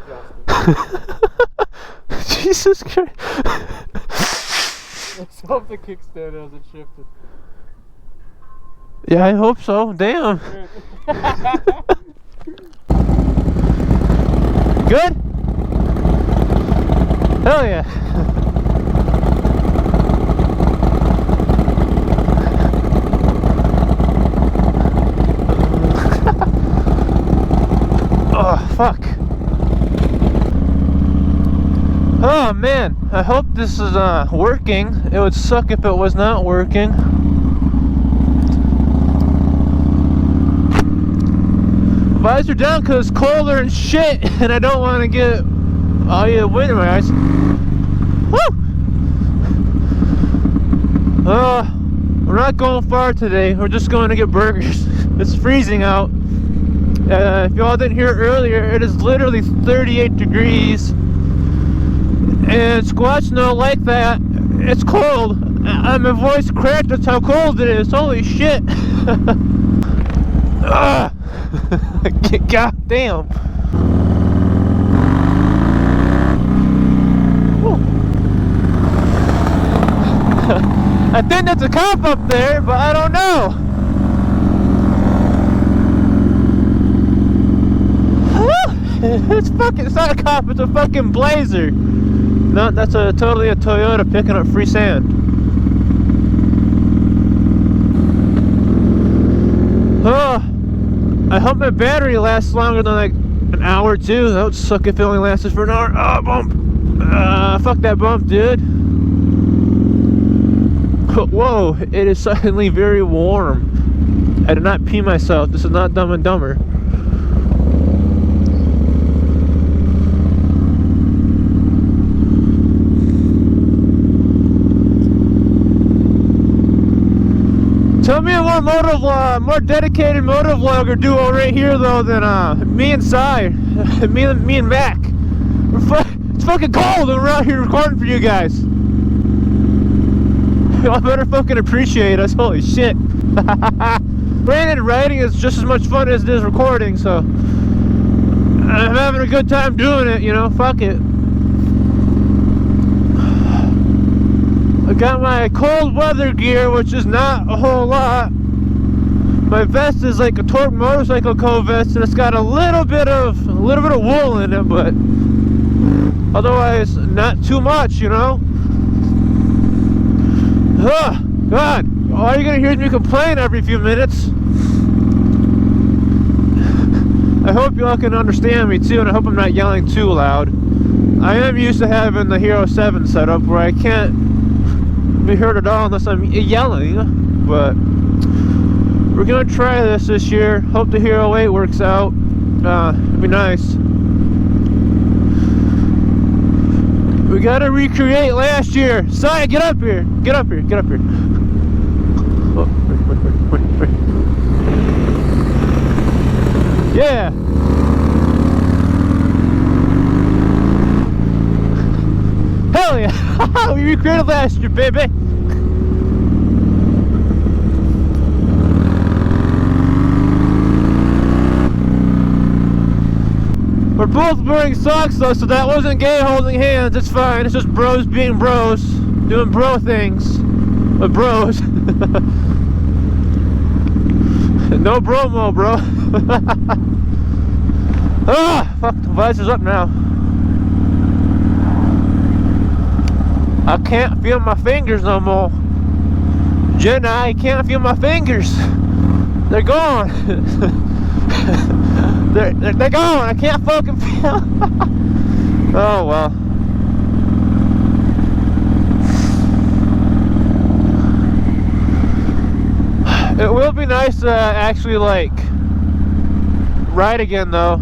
adjusted. Jesus Christ. Let's hope the kickstand hasn't shifted. Yeah, I hope so. Damn. Good? Hell yeah. Oh, fuck. Oh, man. I hope this is working. It would suck if it was not working. Visor down because it's colder and shit, and I don't want to get all the wind in my eyes. Woo! We're not going far today. We're just going to get burgers. It's freezing out. If y'all didn't hear earlier, it is literally 38 degrees. And squats don't like that. It's cold. My voice cracked. That's how cold it is. Holy shit. God damn. I think that's a cop up there, but I don't know. It's not a cop, it's a fucking Blazer. No, that's totally a Toyota picking up free sand. Oh, I hope my battery lasts longer than like an hour or two. That would suck if it only lasted for an hour. Oh, bump. Fuck that bump, dude. Whoa, it is suddenly very warm. I did not pee myself. This is not Dumb and Dumber. Tell me a more dedicated motovlogger duo right here though than me and Cy, me and Mac. It's fucking cold and we're out here recording for you guys. Y'all better fucking appreciate us. Holy shit. Writing and writing is just as much fun as it is recording, so I'm having a good time doing it, you know, fuck it. I got my cold weather gear, which is not a whole lot. My vest is like a Torque motorcycle co-vest, and it's got a little bit of wool in it, but otherwise not too much, you know. Oh, God, all you're gonna hear is me complain every few minutes. I hope y'all can understand me too, and I hope I'm not yelling too loud. I am used to having the Hero 7 setup where I can't be heard at all unless I'm yelling, but we're gonna try this year. Hope the Hero 8 works out. It'd be nice. We gotta recreate last year. Sia, get up here. Get up here. Get up here. Oh, wait. Yeah. Hell yeah. We recreated last year, baby. We're both wearing socks though, so that wasn't gay holding hands. It's fine. It's just bros being bros, doing bro things with bros. No bromo, bro. Ah, fuck, the visor's up now. I can't feel my fingers no more. Jenna, I can't feel my fingers. They're gone. They're gone. I can't fucking feel. Oh well. It will be nice to actually like ride again though.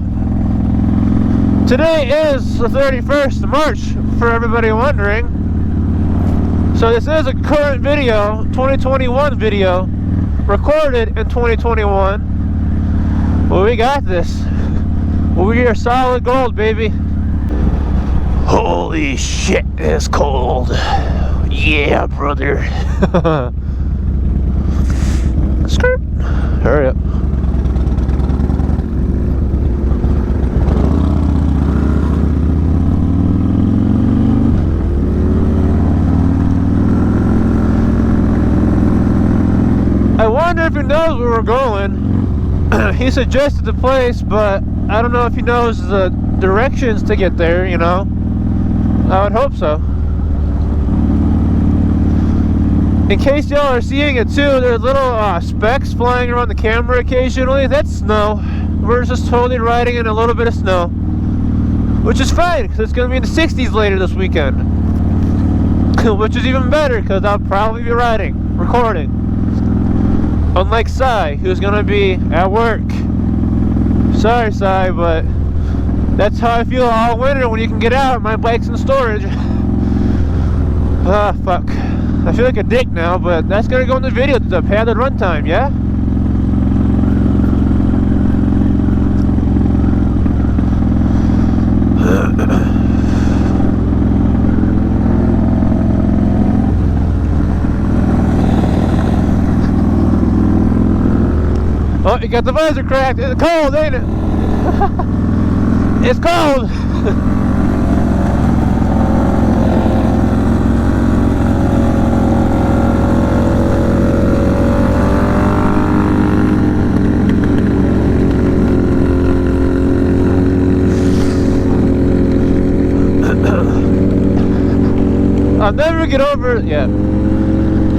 Today is the 31st of March, for everybody wondering. So this is a current video, 2021 video, recorded in 2021. Well, we got this. We are solid gold, baby. Holy shit, it's cold. Yeah, brother. Skirt. Hurry up. knows where we're going. He suggested the place, but I don't know if he knows the directions to get there, you know. I would hope so. In case y'all are seeing it too, there's little specks flying around the camera occasionally. That's snow. We're just totally riding in a little bit of snow, which is fine because it's going to be in the 60s later this weekend. Which is even better because I'll probably be recording. Unlike Cy, who's going to be at work. Sorry, Cy, but that's how I feel all winter when you can get out. My bike's in storage. Ah, fuck. I feel like a dick now, but that's gonna go in the video, the padded runtime, yeah? Oh, you got the visor cracked. It's cold, ain't it? It's cold.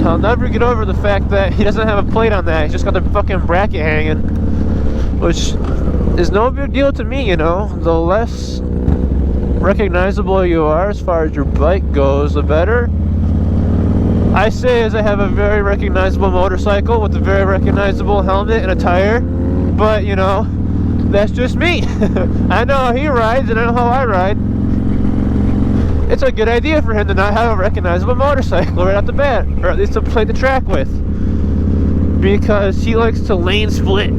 I'll never get over the fact that he doesn't have a plate on that. He's just got the fucking bracket hanging, which is no big deal to me, you know. The less recognizable you are as far as your bike goes, the better. I say as I have a very recognizable motorcycle with a very recognizable helmet and a tire, but you know, that's just me. I know how he rides and I know how I ride. It's a good idea for him to not have a recognizable motorcycle right off the bat, or at least to play the track with, because he likes to lane split,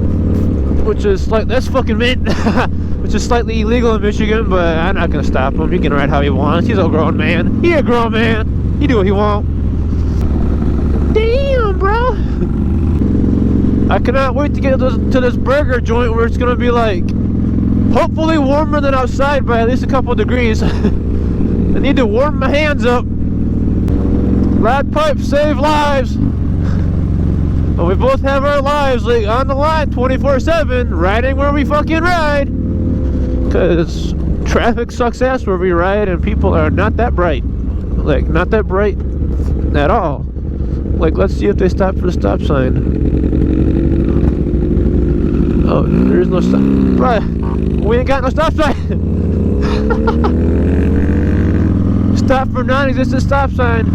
which is like, that's fucking mint. Which is slightly illegal in Michigan, but I'm not gonna stop him. He can ride how he wants. He's a grown man. He a grown man. He do what he want. Damn, bro. I cannot wait to get to this burger joint where it's gonna be like, hopefully warmer than outside by at least a couple degrees. I need to warm my hands up. Lead pipes save lives. But we both have our lives like on the line 24/7, riding where we fucking ride. Cause traffic sucks ass where we ride and people are not that bright. Like, not that bright at all. Like, let's see if they stop for the stop sign. Oh, there's no stop. Right. We ain't got no stop sign. Stop for non-existent stop sign.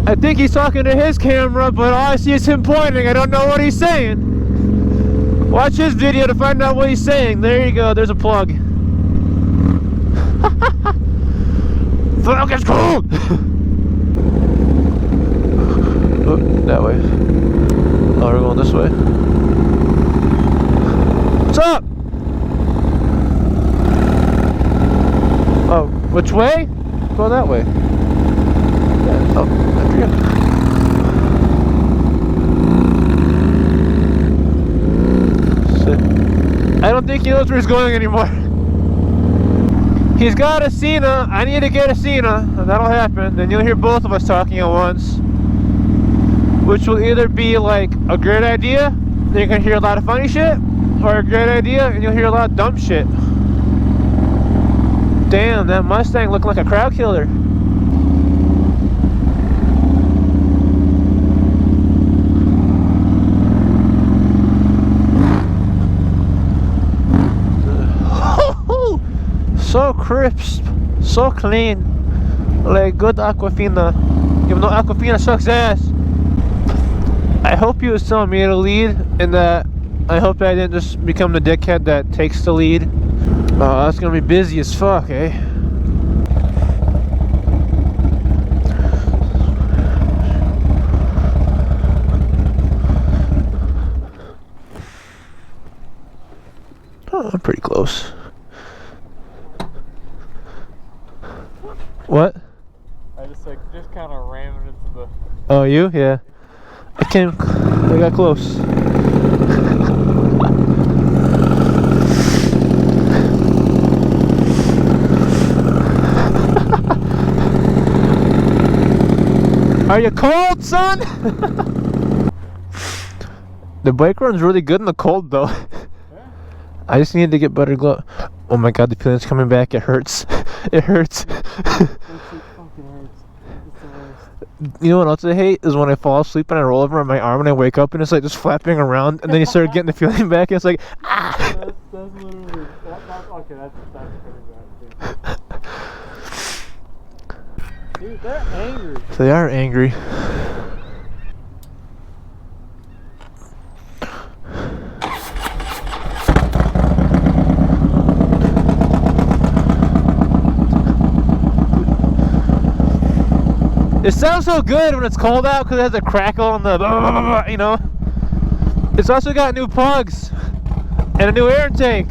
I think he's talking to his camera, but all I see is him pointing. I don't know what he's saying. Watch his video to find out what he's saying. There you go, there's a plug. Fuck, it's cold! Oh, that way. Oh, we're going this way. What's up? Oh, which way? Go that way. Yeah. Oh, there you go. I don't think he knows where he's going anymore. He's got a Cena. I need to get a Cena. That'll happen. Then you'll hear both of us talking at once, which will either be like a great idea, then you can hear a lot of funny shit, or a great idea and you'll hear a lot of dumb shit. Damn, that Mustang looked like a crowd killer. So crisp, so clean, like good Aquafina, even though Aquafina sucks ass. I hope he was telling me to lead, and that I hope I didn't just become the dickhead that takes the lead. Oh, that's gonna be busy as fuck, eh? Oh, I'm pretty close. What? I just kind of ran into the... Oh, you? Yeah. I got close. Are you cold, son? The bike run's really good in the cold, though. Yeah. I just need to get better glove. Oh my god, the feeling's coming back. It hurts. It hurts. That shit fucking hurts. It's the worst. You know what else I hate is when I fall asleep and I roll over on my arm and I wake up and it's like just flapping around and then you start getting the feeling back and it's like, ah! That's literally, okay, that's pretty bad, too. Dude, they're angry. They are angry. It sounds so good when it's cold out because it has a crackle on the, you know. It's also got new plugs and a new air intake.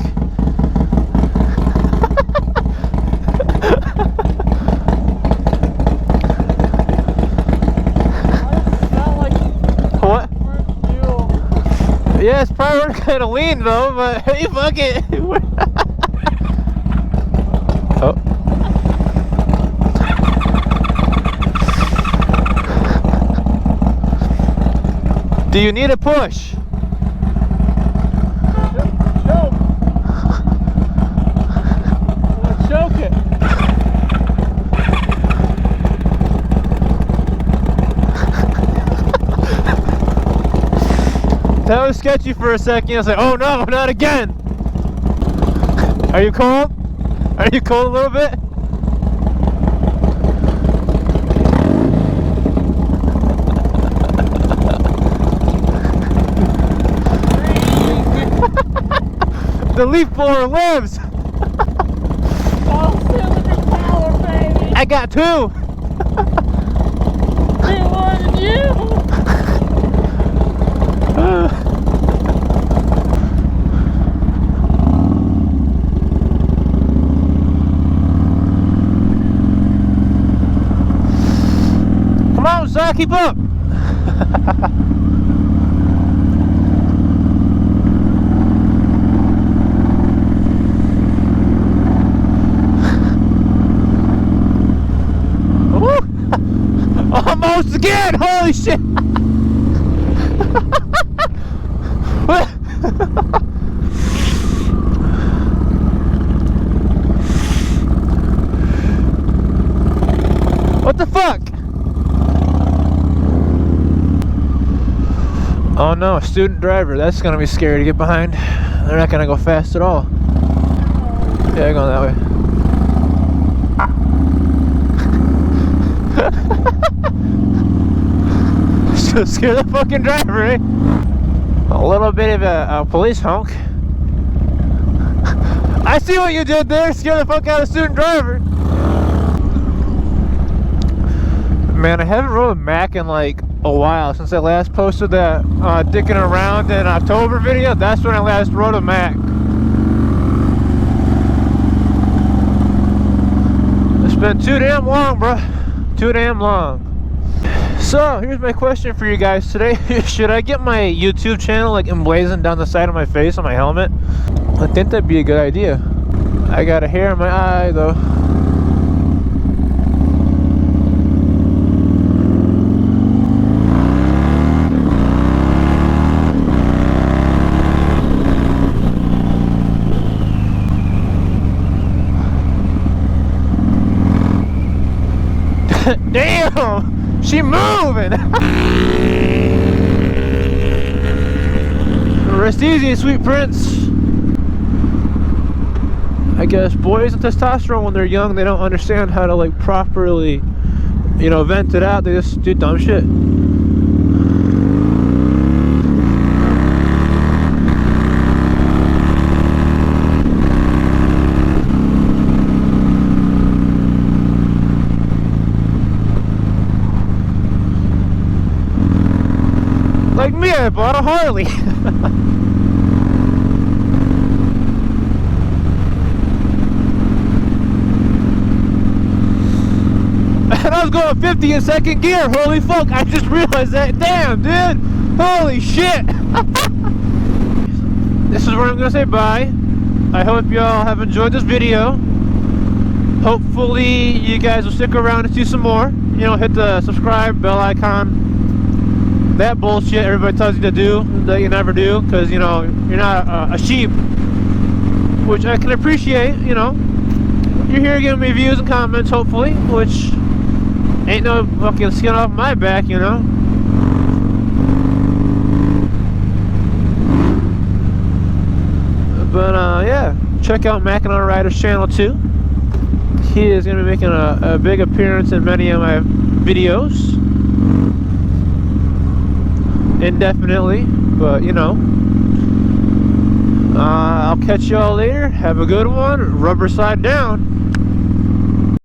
What? Yeah, it's probably running kind of lean though, but hey, fuck it. Oh. Do you need a push? Choke. Choke it. That was sketchy for a second. I was like, oh no, not again. Are you cold? Are you cold a little bit? The leaf blower lives! Oh, cylinder power, baby! I got two! Me more than you! Come on, son, keep up! Almost again! Holy shit! What the fuck? Oh no, a student driver. That's gonna be scary to get behind. They're not gonna go fast at all. Yeah, going that way. So scare the fucking driver, eh? A little bit of a police honk. I see what you did there. Scare the fuck out of the student driver. Man, I haven't rode a Mack in like a while since I last posted that dicking around in October video. That's when I last rode a Mack. It's been too damn long, bruh. Too damn long. So, here's my question for you guys today. Should I get my YouTube channel like emblazoned down the side of my face on my helmet? I think that'd be a good idea. I got a hair in my eye though. Damn! She moving! Rest easy, sweet prince. I guess boys and testosterone when they're young, they don't understand how to like properly, you know, vent it out. They just do dumb shit. Like me, I bought a Harley. And I was going 50 in second gear. Holy fuck, I just realized that. Damn, dude. Holy shit. This is where I'm going to say bye. I hope y'all have enjoyed this video. Hopefully you guys will stick around and see some more. You you know, hit the subscribe bell icon. That bullshit everybody tells you to do that you never do, because you know you're not a sheep, which I can appreciate. You know, you're here giving me views and comments, hopefully, which ain't no fucking skin off my back, you know. But yeah, check out Mackinacrider's channel too. He is going to be making a big appearance in many of my videos. Indefinitely, but you know. I'll catch y'all later. Have a good one. Rubber side down.